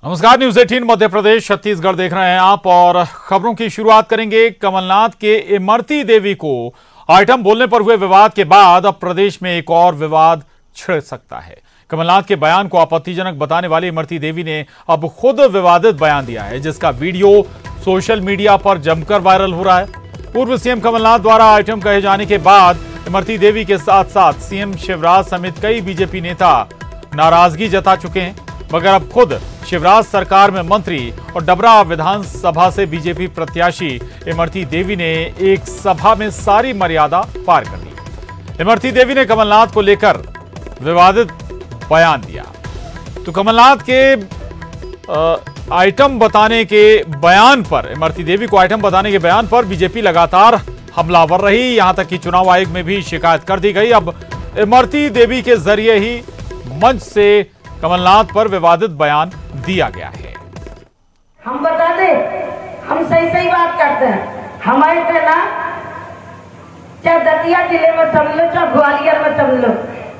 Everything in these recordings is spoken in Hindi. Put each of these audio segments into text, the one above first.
नमस्कार, न्यूज 18 मध्य प्रदेश छत्तीसगढ़ देख रहे हैं आप और खबरों की शुरुआत करेंगे। कमलनाथ के इमरती देवी को आइटम बोलने पर हुए विवाद के बाद अब प्रदेश में एक और विवाद छिड़ सकता है। कमलनाथ के बयान को आपत्तिजनक बताने वाली इमरती देवी ने अब खुद विवादित बयान दिया है, जिसका वीडियो सोशल मीडिया पर जमकर वायरल हो रहा है। पूर्व सीएम कमलनाथ द्वारा आइटम कहे जाने के बाद इमरती देवी के साथ साथ सीएम शिवराज समेत कई बीजेपी नेता नाराजगी जता चुके हैं, मगर अब खुद शिवराज सरकार में मंत्री और डबरा विधानसभा से बीजेपी प्रत्याशी इमरती देवी ने एक सभा में सारी मर्यादा पार कर दी। इमरती देवी ने कमलनाथ को लेकर विवादित बयान दिया। तो कमलनाथ के आइटम बताने के बयान पर, इमरती देवी को आइटम बताने के बयान पर बीजेपी लगातार हमलावर रही, यहां तक कि चुनाव आयोग में भी शिकायत कर दी गई। अब इमरती देवी के जरिए ही मंच से कमलनाथ पर विवादित बयान दिया गया है। हम बता दें, हम सही बात करते हैं। हमारे ना चाहे दतिया जिले में समझ लो, चाहे ग्वालियर में समझ लो,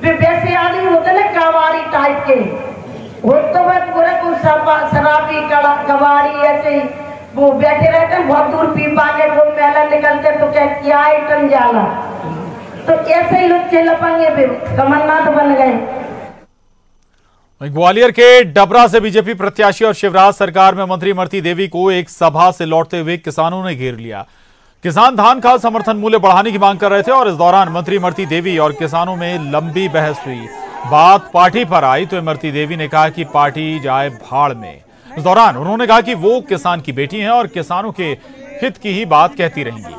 वैसे आदमी होते ना कबाड़ी टाइप के, वो तो बस पूरा कुछ शराबी कबाड़ी ऐसे ही वो बैठे रहते हैं, बहुत दूर पी पा के वो मेला निकलते तो क्या आइटम जाला, तो ऐसे ही लोग लपंगे कमलनाथ बन गए। ग्वालियर के डबरा से बीजेपी प्रत्याशी और शिवराज सरकार में मंत्री इमरती देवी को एक सभा से लौटते हुए किसानों ने घेर लिया। किसान धान का समर्थन मूल्य बढ़ाने की मांग कर रहे थे और इस दौरान मंत्री इमरती देवी और किसानों में लंबी बहस हुई। बात पार्टी पर आई तो इमरती देवी ने कहा कि पार्टी जाए भाड़ में। इस दौरान उन्होंने कहा कि वो किसान की बेटी हैं और किसानों के हित की ही बात कहती रहेंगी।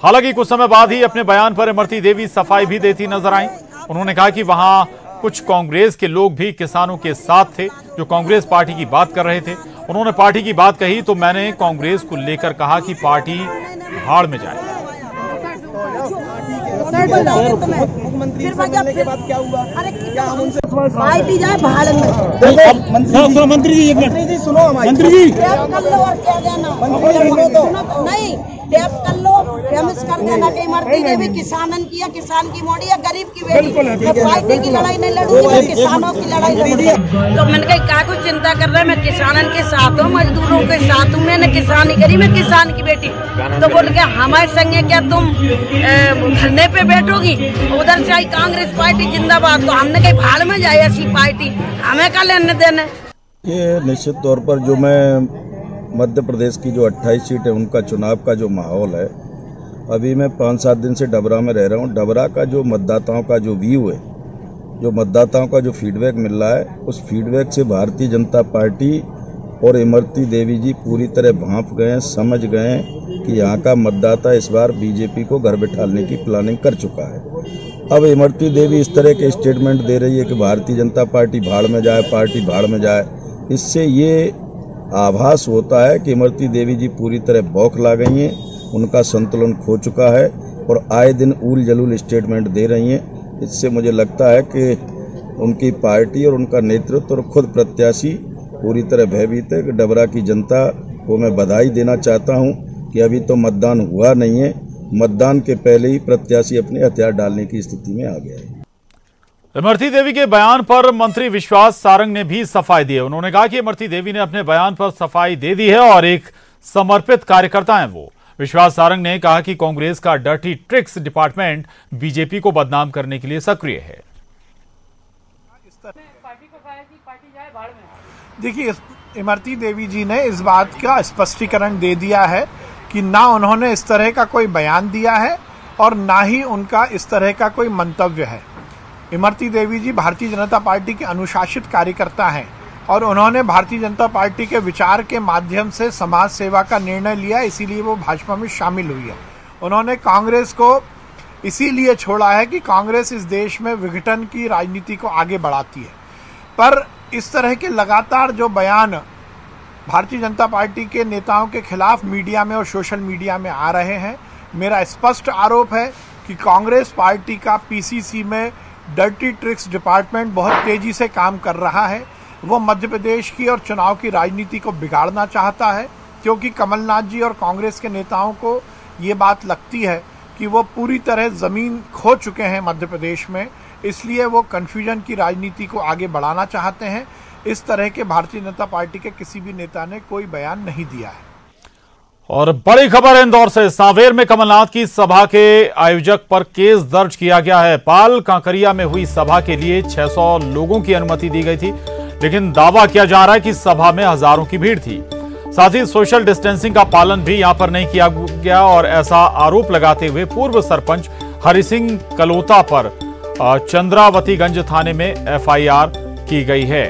हालांकि कुछ समय बाद ही अपने बयान पर इमरती देवी सफाई भी देती नजर आई। उन्होंने कहा कि वहां कुछ कांग्रेस के लोग भी किसानों के साथ थे जो कांग्रेस पार्टी की बात कर रहे थे। उन्होंने पार्टी की बात कही तो मैंने कांग्रेस को लेकर कहा कि पार्टी भाड़ में जाए। मुख्यमंत्री बनने के बाद क्या हुआ? पार्टी जाए भाड़ में। मंत्री जी सुनो, मंत्री जी नहीं टैप कर लो, फेमस कर देना कि इमरती देवी किसानन की है, किसान की मोड़ी है, गरीब की बेटी। मैं पार्टी की लड़ाई नहीं लड़ूंगी, मैं किसानों की लड़ाई लड़ूंगी। तो मैंने कहा क्या कुछ चिंता कर रहे हैं, मैं किसानन के साथ हूँ, मजदूरों के साथ हूँ, मैंने किसानी करी, मैं किसान की बेटी। तो बोल के हमारे संगे क्या तुम धरने पे बैठोगी? उधर से आई कांग्रेस पार्टी जिंदाबाद, तो हमने कहीं भाड़ में जाए ऐसी पार्टी, हमें क्या लेने देने। ये निश्चित तौर पर जो मैं मध्य प्रदेश की जो 28 सीट है उनका चुनाव का जो माहौल है, अभी मैं 5-7 दिन से डबरा में रह रहा हूँ। डबरा का जो मतदाताओं का जो व्यू है, जो मतदाताओं का जो फीडबैक मिल रहा है, उस फीडबैक से भारतीय जनता पार्टी और इमरती देवी जी पूरी तरह भांप गए हैं, समझ गए हैं कि यहाँ का मतदाता इस बार बीजेपी को घर बिठाने की प्लानिंग कर चुका है। अब इमरती देवी इस तरह के स्टेटमेंट दे रही है कि भारतीय जनता पार्टी भाड़ में जाए, पार्टी भाड़ में जाए। इससे ये आभास होता है कि इमरती देवी जी पूरी तरह बौखला गई हैं, उनका संतुलन खो चुका है और आए दिन ऊल जलूल स्टेटमेंट दे रही हैं। इससे मुझे लगता है कि उनकी पार्टी और उनका नेतृत्व और खुद प्रत्याशी पूरी तरह भयभीत है। कि डबरा की जनता को मैं बधाई देना चाहता हूं कि अभी तो मतदान हुआ नहीं है, मतदान के पहले ही प्रत्याशी अपने हथियार डालने की स्थिति में आ गया है। इमरती देवी के बयान पर मंत्री विश्वास सारंग ने भी सफाई दी है। उन्होंने कहा कि इमरती देवी ने अपने बयान पर सफाई दे दी है और एक समर्पित कार्यकर्ता हैं वो। विश्वास सारंग ने कहा कि कांग्रेस का डर्टी ट्रिक्स डिपार्टमेंट बीजेपी को बदनाम करने के लिए सक्रिय है। देखिए, इमरती देवी जी ने इस बात का स्पष्टीकरण दे दिया है कि ना उन्होंने इस तरह का कोई बयान दिया है और ना ही उनका इस तरह का कोई मंतव्य है। इमरती देवी जी भारतीय जनता पार्टी के अनुशासित कार्यकर्ता हैं और उन्होंने भारतीय जनता पार्टी के विचार के माध्यम से समाज सेवा का निर्णय लिया, इसीलिए वो भाजपा में शामिल हुई है। उन्होंने कांग्रेस को इसीलिए छोड़ा है कि कांग्रेस इस देश में विघटन की राजनीति को आगे बढ़ाती है। पर इस तरह के लगातार जो बयान भारतीय जनता पार्टी के नेताओं के खिलाफ मीडिया में और सोशल मीडिया में आ रहे हैं, मेरा स्पष्ट आरोप है कि कांग्रेस पार्टी का पीसीसी में डर्टी ट्रिक्स डिपार्टमेंट बहुत तेजी से काम कर रहा है। वो मध्य प्रदेश की और चुनाव की राजनीति को बिगाड़ना चाहता है, क्योंकि कमलनाथ जी और कांग्रेस के नेताओं को ये बात लगती है कि वो पूरी तरह जमीन खो चुके हैं मध्य प्रदेश में, इसलिए वो कन्फ्यूजन की राजनीति को आगे बढ़ाना चाहते हैं। इस तरह के भारतीय जनता पार्टी के किसी भी नेता ने कोई बयान नहीं दिया है। और बड़ी खबर है इंदौर से। सांवेर में कमलनाथ की सभा के आयोजक पर केस दर्ज किया गया है। पाल कांकरिया में हुई सभा के लिए 600 लोगों की अनुमति दी गई थी, लेकिन दावा किया जा रहा है कि सभा में हजारों की भीड़ थी। साथ ही सोशल डिस्टेंसिंग का पालन भी यहां पर नहीं किया गया और ऐसा आरोप लगाते हुए पूर्व सरपंच हरि सिंह कलोता पर चंद्रावतीगंज थाने में एफआईआर की गई है।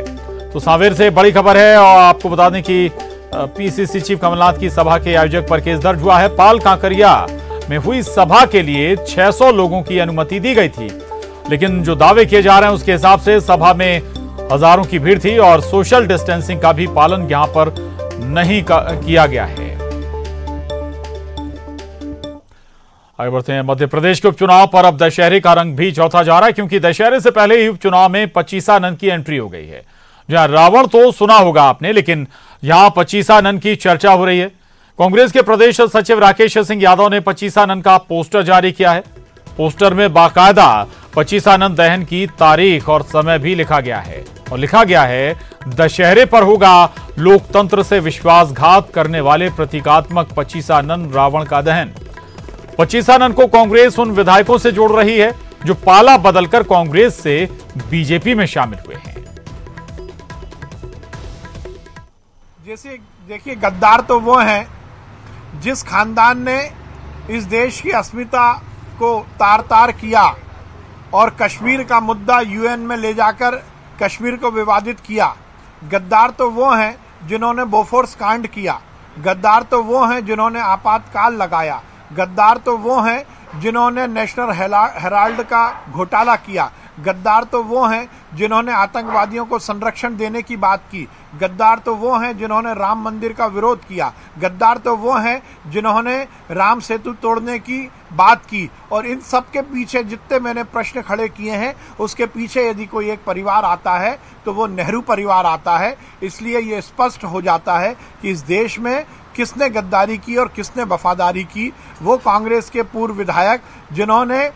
तो सांवेर से बड़ी खबर है और आपको बता दें कि पीसीसी चीफ कमलनाथ की सभा के आयोजक पर केस दर्ज हुआ है। पाल कांकरिया में हुई सभा के लिए 600 लोगों की अनुमति दी गई थी, लेकिन जो दावे किए जा रहे हैं उसके हिसाब से सभा में हजारों की भीड़ थी और सोशल डिस्टेंसिंग का भी पालन यहां पर नहीं किया गया है। आगे बढ़ते हैं। मध्य प्रदेश के उपचुनाव पर अब दशहरे का रंग भी चौथा जा रहा है, क्योंकि दशहरे से पहले ही उपचुनाव में पचीसानंद की एंट्री हो गई है। जहां रावण तो सुना होगा आपने, लेकिन यहां पचीसानंद की चर्चा हो रही है। कांग्रेस के प्रदेश सचिव राकेश सिंह यादव ने पचीसानंद का पोस्टर जारी किया है। पोस्टर में बाकायदा पचीसानंद दहन की तारीख और समय भी लिखा गया है और लिखा गया है, दशहरे पर होगा लोकतंत्र से विश्वासघात करने वाले प्रतीकात्मक पचीसानंद रावण का दहन। पचीसानंद को कांग्रेस उन विधायकों से जोड़ रही है जो पाला बदलकर कांग्रेस से बीजेपी में शामिल हुए हैं। जैसे देखिए, गद्दार तो वो हैं जिस खानदान ने इस देश की अस्मिता को तार तार किया और कश्मीर का मुद्दा यूएन में ले जाकर कश्मीर को विवादित किया। गद्दार तो वो हैं जिन्होंने बोफोर्स कांड किया। गद्दार तो वो हैं जिन्होंने आपातकाल लगाया। गद्दार तो वो हैं जिन्होंने नेशनल हेराल्ड का घोटाला किया। गद्दार तो वो हैं जिन्होंने आतंकवादियों को संरक्षण देने की बात की। गद्दार तो वो हैं जिन्होंने राम मंदिर का विरोध किया। गद्दार तो वो हैं जिन्होंने राम सेतु तोड़ने की बात की। और इन सब के पीछे जितने मैंने प्रश्न खड़े किए हैं, उसके पीछे यदि कोई एक परिवार आता है तो वो नेहरू परिवार आता है। इसलिए ये स्पष्ट हो जाता है कि इस देश में किसने गद्दारी की और किसने वफादारी की। वो कांग्रेस के पूर्व विधायक जिन्होंने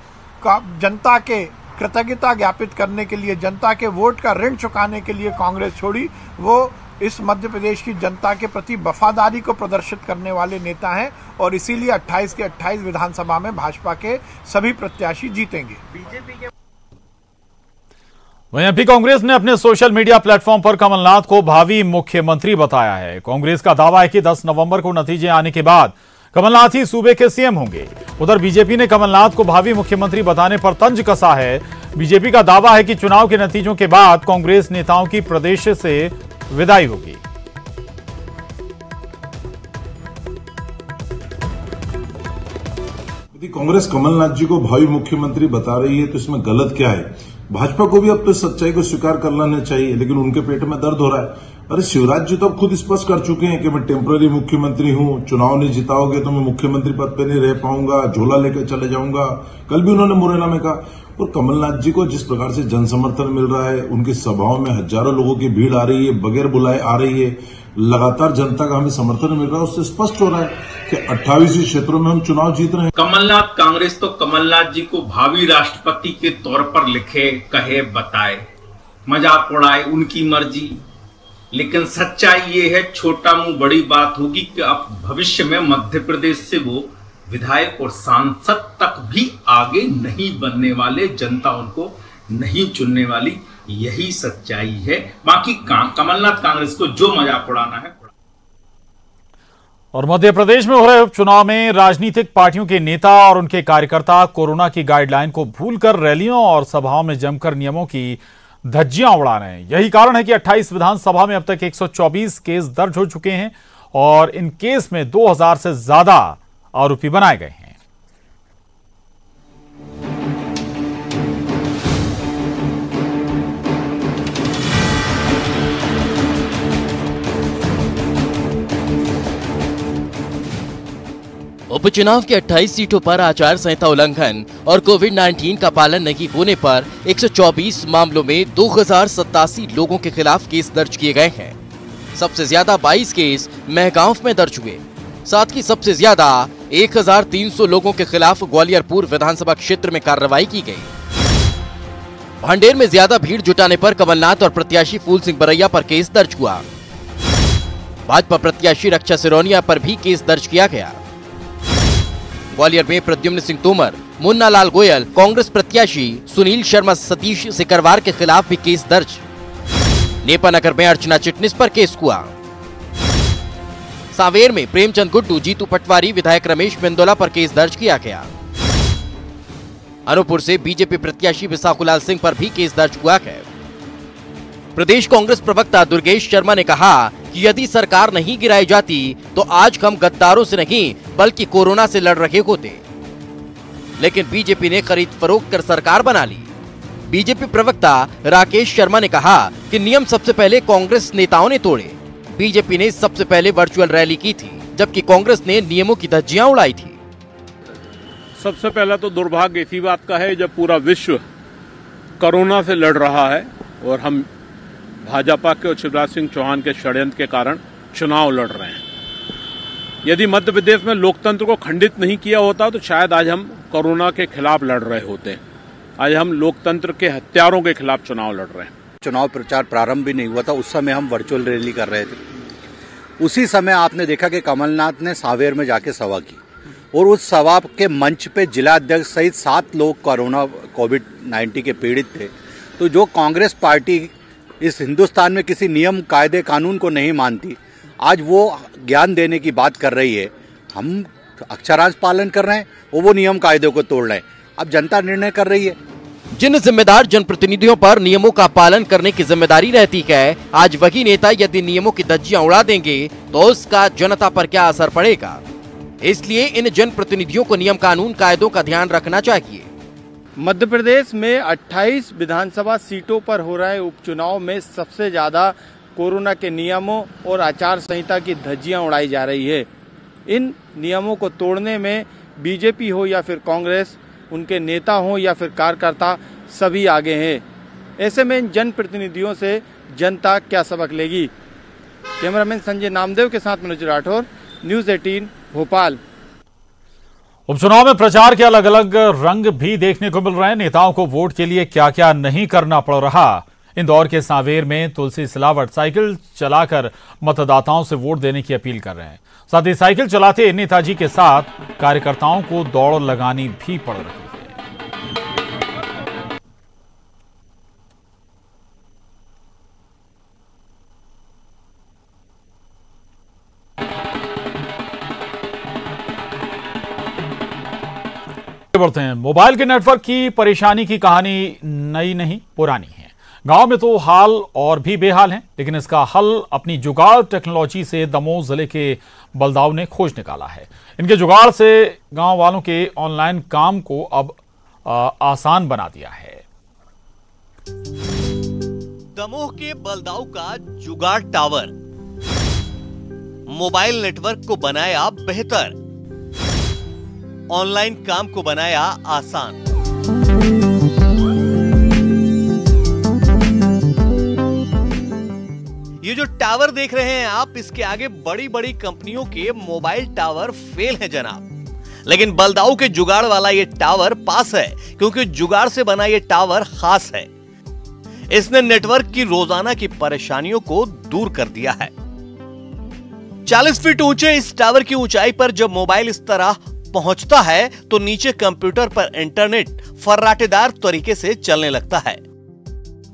जनता के कृतज्ञता ज्ञापित करने के लिए, जनता के वोट का ऋण चुकाने के लिए कांग्रेस छोड़ी, वो इस मध्य प्रदेश की जनता के प्रति वफादारी को प्रदर्शित करने वाले नेता हैं और इसीलिए 28 के 28 विधानसभा में भाजपा के सभी प्रत्याशी जीतेंगे। वहीं एमपी कांग्रेस ने अपने सोशल मीडिया प्लेटफॉर्म पर कमलनाथ को भावी मुख्यमंत्री बताया है। कांग्रेस का दावा है कि 10 नवंबर को नतीजे आने के बाद कमलनाथ ही सूबे के सीएम होंगे। उधर बीजेपी ने कमलनाथ को भावी मुख्यमंत्री बताने पर तंज कसा है। बीजेपी का दावा है कि चुनाव के नतीजों के बाद कांग्रेस नेताओं की प्रदेश से विदाई होगी। यदि कांग्रेस कमलनाथ जी को भावी मुख्यमंत्री बता रही है तो इसमें गलत क्या है? भाजपा को भी अब तो सच्चाई को स्वीकार कर लेना चाहिए, लेकिन उनके पेट में दर्द हो रहा है। अरे शिवराज जी तो अब खुद स्पष्ट कर चुके हैं कि मैं टेम्पररी मुख्यमंत्री हूं, चुनाव नहीं जिताओगे तो मैं मुख्यमंत्री पद पे नहीं रह पाऊंगा, झोला लेकर चले जाऊंगा। कल भी उन्होंने मुरैना में कहा। और कमलनाथ जी को जिस प्रकार से जन समर्थन मिल रहा है, उनकी सभाओं में हजारों लोगों की भीड़ आ रही है, बगैर बुलाए आ रही है, लगातार जनता का हमें समर्थन मिल रहा है, उससे स्पष्ट हो रहा है कि 28 क्षेत्रों में हम चुनाव जीत रहे हैं। कमलनाथ कांग्रेस तो कमलनाथ जी को भावी राष्ट्रपति के तौर पर लिखे, कहे, बताए, मजाक उड़ाए, उनकी मर्जी। लेकिन सच्चाई ये है, छोटा मुंह बड़ी बात होगी, कि अब भविष्य में मध्य प्रदेश से वो विधायक और सांसद तक भी आगे नहीं बनने वाले, जनता उनको नहीं चुनने वाली। यही सच्चाई है। बाकी कमलनाथ कांग्रेस को जो मजाक उड़ाना है। और मध्य प्रदेश में हो रहे उपचुनाव में राजनीतिक पार्टियों के नेता और उनके कार्यकर्ता कोरोना की गाइडलाइन को भूलकर रैलियों और सभाओं में जमकर नियमों की धज्जियां उड़ा रहे हैं। यही कारण है कि 28 विधानसभा में अब तक 124 केस दर्ज हो चुके हैं और इन केस में 2000 से ज्यादा आरोपी बनाए गए हैं। उपचुनाव के 28 सीटों पर आचार संहिता उल्लंघन और कोविड-19 का पालन नहीं होने पर 124 मामलों में 2087 लोगों के खिलाफ केस दर्ज किए गए हैं। सबसे ज्यादा 22 केस महगांव में दर्ज हुए। साथ ही सबसे ज्यादा 1300 लोगों के खिलाफ ग्वालियर पूर्व विधानसभा क्षेत्र में कार्रवाई की गई। भांडेर में ज्यादा भीड़ जुटाने पर कमलनाथ और प्रत्याशी फूल सिंह बरैया पर केस दर्ज हुआ। भाजपा प्रत्याशी रक्षा सिरोनिया पर भी केस दर्ज किया गया। ग्वालियर में प्रद्युम्न सिंह तोमर, मुन्ना लाल गोयल, कांग्रेस प्रत्याशी सुनील शर्मा सतीश सिकरवार के खिलाफ भी केस दर्ज। नेपानगर में अर्चना चिटनिस पर केस हुआ। सांवेर में प्रेमचंद गुड्डू, जीतू पटवारी, विधायक रमेश मेंदोला पर केस दर्ज किया गया। अनूपपुर से बीजेपी प्रत्याशी विशाखुलाल सिंह पर भी केस दर्ज हुआ है। प्रदेश कांग्रेस प्रवक्ता दुर्गेश शर्मा ने कहा कि यदि सरकार नहीं गिराई जाती तो आज हम गद्दारों से नहीं बल्कि कोरोना से लड़ रहे होते, लेकिन बीजेपी ने खरीद फरोख्त कर सरकार बना ली। बीजेपी प्रवक्ता राकेश शर्मा ने कहा कि नियम सबसे पहले कांग्रेस नेताओं ने तोड़े। बीजेपी ने सबसे पहले वर्चुअल रैली की थी, जबकि कांग्रेस ने नियमों की धज्जियां उड़ाई थी। सबसे पहला तो दुर्भाग्य इसी बात का है जब पूरा विश्व कोरोना से लड़ रहा है और हम भाजपा के और शिवराज सिंह चौहान के षड्यंत्र के कारण चुनाव लड़ रहे हैं। यदि मध्य प्रदेश में लोकतंत्र को खंडित नहीं किया होता तो शायद आज हम कोरोना के खिलाफ लड़ रहे होते। आज हम लोकतंत्र के हत्यारों के खिलाफ चुनाव लड़ रहे हैं। चुनाव प्रचार प्रारंभ भी नहीं हुआ था, उस समय हम वर्चुअल रैली कर रहे थे। उसी समय आपने देखा कि कमलनाथ ने सांवेर में जाके सभा की और उस सभा के मंच पे जिला अध्यक्ष सहित 7 लोग कोरोना कोविड-19 के पीड़ित थे। तो जो कांग्रेस पार्टी इस हिंदुस्तान में किसी नियम कायदे कानून को नहीं मानती, आज वो ज्ञान देने की बात कर रही है। हम अक्षरांश पालन कर रहे हैं, वो नियम कायदे को तोड़ रहे हैं। अब जनता निर्णय कर रही है। जिन जिम्मेदार जनप्रतिनिधियों पर नियमों का पालन करने की जिम्मेदारी रहती है, आज वही नेता यदि नियमों की धज्जियां उड़ा देंगे तो उसका जनता पर क्या असर पड़ेगा। इसलिए इन जनप्रतिनिधियों को नियम कानून कायदों का ध्यान रखना चाहिए। मध्य प्रदेश में 28 विधानसभा सीटों पर हो रहे उपचुनाव में सबसे ज्यादा कोरोना के नियमों और आचार संहिता की धज्जियां उड़ाई जा रही है। इन नियमों को तोड़ने में बीजेपी हो या फिर कांग्रेस, उनके नेता हो या फिर कार्यकर्ता, सभी आगे हैं। ऐसे में इन जनप्रतिनिधियों से जनता क्या सबक लेगी। कैमरामैन संजय नामदेव के साथ मनोज राठौर, न्यूज 18 भोपाल। उपचुनाव में प्रचार के अलग अलग रंग भी देखने को मिल रहे हैं। नेताओं को वोट के लिए क्या क्या नहीं करना पड़ रहा। इंदौर के सांवेर में तुलसी सिलावट साइकिल चलाकर मतदाताओं से वोट देने की अपील कर रहे हैं। साथ ही साइकिल चलाते नेताजी के साथ कार्यकर्ताओं को दौड़ लगानी भी पड़ रही है। बढ़ते हैं। मोबाइल के नेटवर्क की परेशानी की कहानी नई नहीं पुरानी है। गांव में तो हाल और भी बेहाल हैं, लेकिन इसका हल अपनी जुगाड़ टेक्नोलॉजी से दमोह जिले के बलदाऊ ने खोज निकाला है। इनके जुगाड़ से गांव वालों के ऑनलाइन काम को अब आसान बना दिया है। दमोह के बलदाऊ का जुगाड़ टावर मोबाइल नेटवर्क को बनाया बेहतर, ऑनलाइन काम को बनाया आसान। ये जो टावर देख रहे हैं आप, इसके आगे बड़ी बड़ी कंपनियों के मोबाइल टावर फेल है जनाब। लेकिन बलदाऊ के जुगाड़ वाला ये टावर पास है, क्योंकि जुगाड़ से बना ये टावर खास है। इसने नेटवर्क की रोजाना की परेशानियों को दूर कर दिया है। 40 फीट ऊंचे इस टावर की ऊंचाई पर जब मोबाइल इस तरह पहुंचता है तो नीचे कंप्यूटर पर इंटरनेट फर्राटेदार तरीके से चलने लगता है।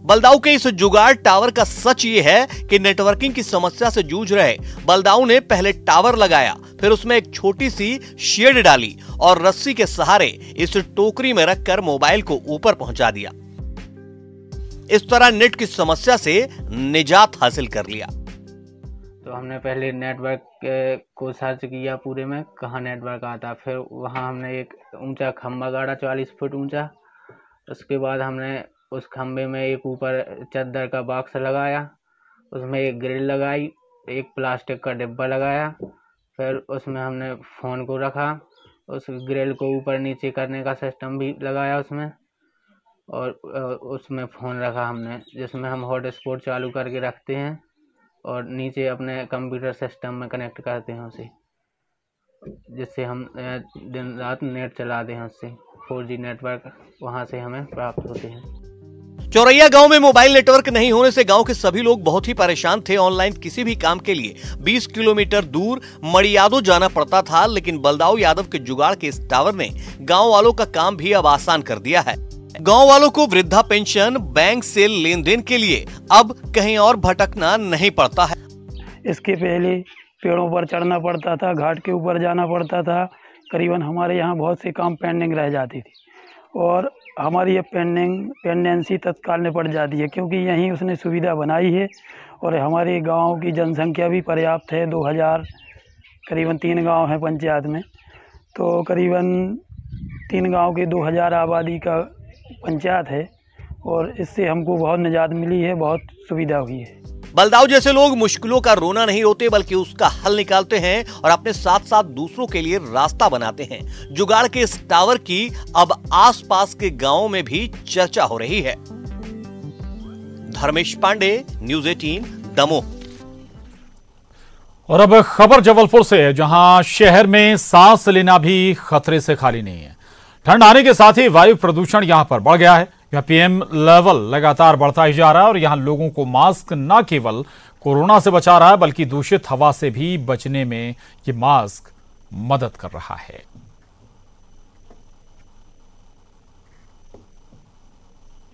बलदाऊ के इस जुगाड़ टावर का सच ये है कि नेटवर्किंग की समस्या से जूझ रहे बलदाऊ ने पहले टावर लगाया, फिर उसमें एक छोटी सी शेड डाली और रस्सी के सहारे इस टोकरी में रखकर मोबाइल को ऊपर पहुंचा दिया। इस तरह नेट की समस्या से निजात हासिल कर लिया। तो हमने पहले नेटवर्क को सर्च किया पूरे में, कहाँ नेटवर्क आता। फिर वहाँ हमने एक ऊंचा खंभा गाड़ा 40 फुट ऊंचा। उसके बाद हमने उस खंभे में एक ऊपर चादर का बॉक्स लगाया, उसमें एक ग्रिल लगाई, एक प्लास्टिक का डिब्बा लगाया। फिर उसमें हमने फ़ोन को रखा, उस ग्रिल को ऊपर नीचे करने का सिस्टम भी लगाया उसमें, और उसमें फ़ोन रखा हमने, जिसमें हम हॉटस्पॉट चालू करके रखते हैं और नीचे अपने कंप्यूटर सिस्टम में कनेक्ट करते हैं उसे, जिससे हम दिन रात नेट चलाते हैं उससे। 4G नेटवर्क वहाँ से हमें प्राप्त होते हैं। चौरैया गांव में मोबाइल नेटवर्क नहीं होने से गांव के सभी लोग बहुत ही परेशान थे। ऑनलाइन किसी भी काम के लिए 20 किलोमीटर दूर मड़ियादो जाना पड़ता था, लेकिन बलदाऊ यादव के जुगाड़ के इस टावर ने गांव वालों का काम भी अब आसान कर दिया है। गांव वालों को वृद्धा पेंशन, बैंक से लेन देन के लिए अब कहीं और भटकना नहीं पड़ता है। इसके पहले पेड़ों पर चढ़ना पड़ता था, घाट के ऊपर जाना पड़ता था। करीबन हमारे यहाँ बहुत से काम पेंडिंग रह जाती थी और हमारी ये पेंडेंसी तत्काल निपट जाती है, क्योंकि यहीं उसने सुविधा बनाई है। और हमारे गांव की जनसंख्या भी पर्याप्त है, 2000 करीबन 3 गांव हैं पंचायत में, तो करीबन 3 गांव के 2000 आबादी का पंचायत है और इससे हमको बहुत निजात मिली है, बहुत सुविधा हुई है। बलदाऊ जैसे लोग मुश्किलों का रोना नहीं रोते, बल्कि उसका हल निकालते हैं और अपने साथ साथ दूसरों के लिए रास्ता बनाते हैं। जुगाड़ के इस टावर की अब आसपास के गांवों में भी चर्चा हो रही है। धर्मेश पांडे, न्यूज़ 18, दमोह। और अब खबर जबलपुर से है, जहां शहर में सांस लेना भी खतरे से खाली नहीं है। ठंड आने के साथ ही वायु प्रदूषण यहां पर बढ़ गया है। यह पीएम लेवल लगातार बढ़ता ही जा रहा है और यहां लोगों को मास्क न केवल कोरोना से बचा रहा है, बल्कि दूषित हवा से भी बचने में ये मास्क मदद कर रहा है।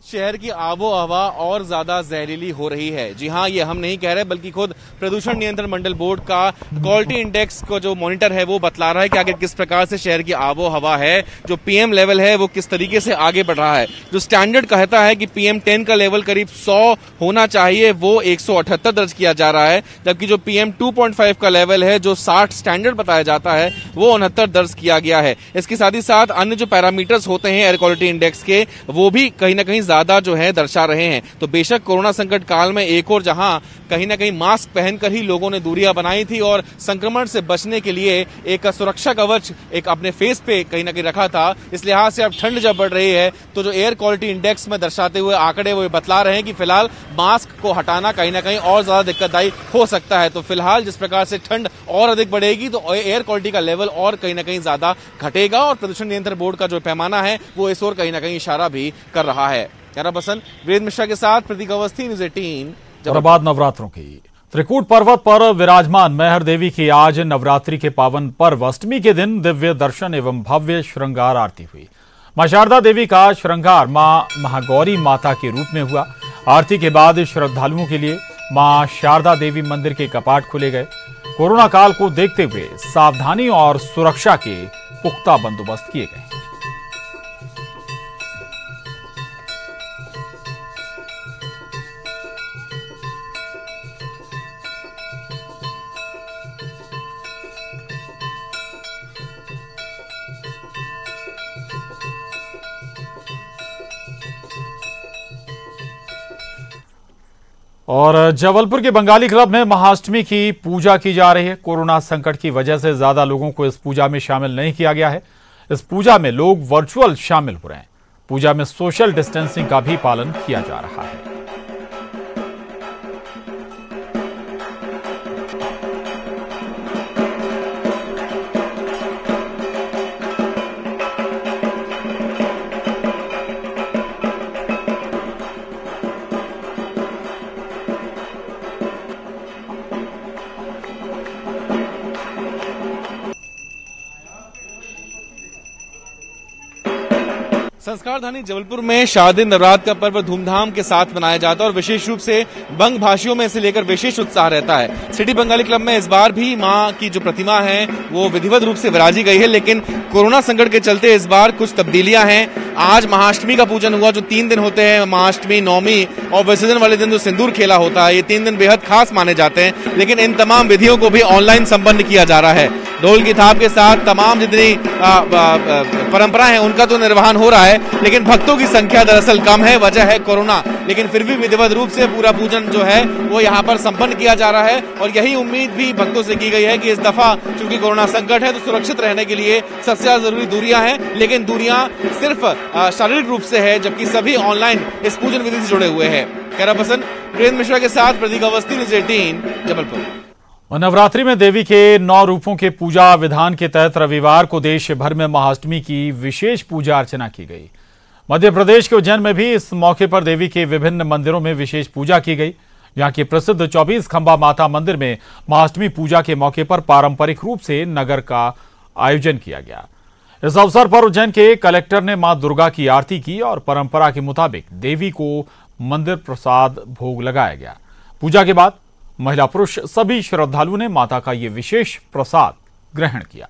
शहर की आबो हवा और ज्यादा जहरीली हो रही है। जी हाँ, ये हम नहीं कह रहे, बल्कि खुद प्रदूषण नियंत्रण मंडल बोर्ड का क्वालिटी इंडेक्स को जो मॉनिटर है वो बतला रहा है कि आखिर किस प्रकार से शहर की आबो हवा है, जो पीएम लेवल है वो किस तरीके से आगे बढ़ रहा है। जो स्टैंडर्ड कहता है कि पीएम 10 का लेवल करीब 100 होना चाहिए, वो 178 दर्ज किया जा रहा है, जबकि जो पीएम 2.5 का लेवल है, जो 60 स्टैंडर्ड बताया जाता है, वो 69 दर्ज किया गया है। इसके साथ ही साथ अन्य जो पैरामीटर्स होते हैं एयर क्वालिटी इंडेक्स के, वो भी कहीं ना कहीं ज्यादा जो है दर्शा रहे हैं। तो बेशक कोरोना संकट काल में एक और जहां कहीं ना कहीं मास्क पहनकर ही लोगों ने दूरियां बनाई थी और संक्रमण से बचने के लिए एक सुरक्षा कवच एक अपने फेस पे कहीं ना कहीं रखा था, इस लिहाज से अब ठंड जब बढ़ रही है तो जो एयर क्वालिटी इंडेक्स में दर्शाते हुए आंकड़े वो बतला रहे हैं कि फिलहाल मास्क को हटाना कहीं ना कहीं और ज्यादा दिक्कतदायी हो सकता है। तो फिलहाल जिस प्रकार से ठंड और अधिक बढ़ेगी तो एयर क्वालिटी का लेवल और कहीं ना कहीं ज्यादा घटेगा और प्रदूषण नियंत्रण बोर्ड का जो पैमाना है वो इस ओर कहीं ना कहीं इशारा भी कर रहा है। कैमरा पर्सन वीरेंद्र मिश्रा के साथ प्रतीक अवस्थी, न्यूज़ 18। और बाद नवरात्रों की त्रिकूट पर्वत पर विराजमान मैहर देवी की आज नवरात्रि के पावन पर्व अष्टमी के दिन दिव्य दर्शन एवं भव्य श्रृंगार आरती हुई। मां शारदा देवी का श्रृंगार मां महागौरी माता के रूप में हुआ। आरती के बाद श्रद्धालुओं के लिए मां शारदा देवी मंदिर के कपाट खोले गए। कोरोना काल को देखते हुए सावधानी और सुरक्षा के पुख्ता बंदोबस्त किए गए। और जबलपुर के बंगाली क्लब में महाअष्टमी की पूजा की जा रही है। कोरोना संकट की वजह से ज्यादा लोगों को इस पूजा में शामिल नहीं किया गया है। इस पूजा में लोग वर्चुअल शामिल हो रहे हैं। पूजा में सोशल डिस्टेंसिंग का भी पालन किया जा रहा है। संस्कार धानी जबलपुर में शारदीय नवरात्र का पर्व धूमधाम के साथ मनाया जाता है और विशेष रूप से बंग भाषियों में इसे लेकर विशेष उत्साह रहता है। सिटी बंगाली क्लब में इस बार भी मां की जो प्रतिमा है वो विधिवत रूप से विराजी गई है, लेकिन कोरोना संकट के चलते इस बार कुछ तब्दीलियां हैं। आज महाअष्टमी का पूजन हुआ, जो 3 दिन होते हैं, महाअष्टमी, नवमी और विसर्जन वाले दिन जो सिंदूर खेला होता है, ये 3 दिन बेहद खास माने जाते हैं। लेकिन इन तमाम विधियों को भी ऑनलाइन संपन्न किया जा रहा है। ढोल की थाप के साथ तमाम जितनी परंपराएं हैं उनका तो निर्वहन हो रहा है, लेकिन भक्तों की संख्या दरअसल कम है, वजह है कोरोना। लेकिन फिर भी विधिवत रूप से पूरा पूजन जो है वो यहाँ पर संपन्न किया जा रहा है और यही उम्मीद भी भक्तों से की गई है कि इस दफा चूंकि कोरोना संकट है तो सुरक्षित रहने के लिए सबसे ज्यादा जरूरी दूरियां हैं, लेकिन दूरियां सिर्फ शारीरिक रूप से है, जबकि सभी ऑनलाइन इस पूजन विधि से जुड़े हुए हैं। कैमरा पर्सन वीरेंद्र मिश्रा के साथ प्रतीक अवस्थी, न्यूज़ 18, जबलपुर। और नवरात्रि में देवी के 9 रूपों के पूजा विधान के तहत रविवार को देश भर में महाअष्टमी की विशेष पूजा अर्चना की गई। मध्य प्रदेश के उज्जैन में भी इस मौके पर देवी के विभिन्न मंदिरों में विशेष पूजा की गई। यहाँ के प्रसिद्ध 24 खंबा माता मंदिर में महाअष्टमी पूजा के मौके पर पारंपरिक रूप से नगर का आयोजन किया गया। इस अवसर पर उज्जैन के कलेक्टर ने मां दुर्गा की आरती की और परंपरा के मुताबिक देवी को मंदिर प्रसाद भोग लगाया गया। पूजा के बाद महिला पुरुष सभी श्रद्धालुओं ने माता का ये विशेष प्रसाद ग्रहण किया।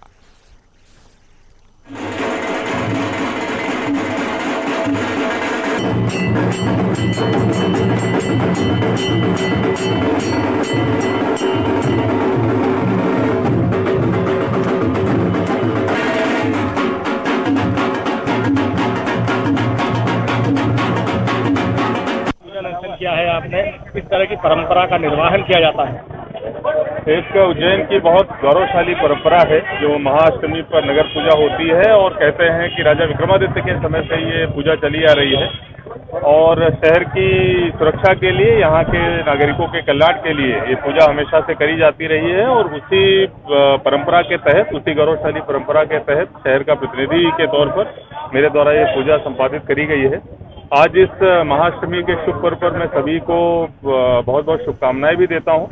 किया है आपने, किस तरह की परंपरा का निर्वहन किया जाता है? एक उज्जैन की बहुत गौरवशाली परंपरा है जो महाअष्टमी पर नगर पूजा होती है और कहते हैं कि राजा विक्रमादित्य के समय से ये पूजा चली आ रही है और शहर की सुरक्षा के लिए, यहाँ के नागरिकों के कल्याण के लिए ये पूजा हमेशा से करी जाती रही है और उसी परंपरा के तहत, उसी गौरवशाली परंपरा के तहत शहर का प्रतिनिधि के तौर पर मेरे द्वारा ये पूजा संपादित करी गई है। आज इस महाअष्टमी के शुभ पर्व पर मैं सभी को बहुत बहुत शुभकामनाएं भी देता हूं।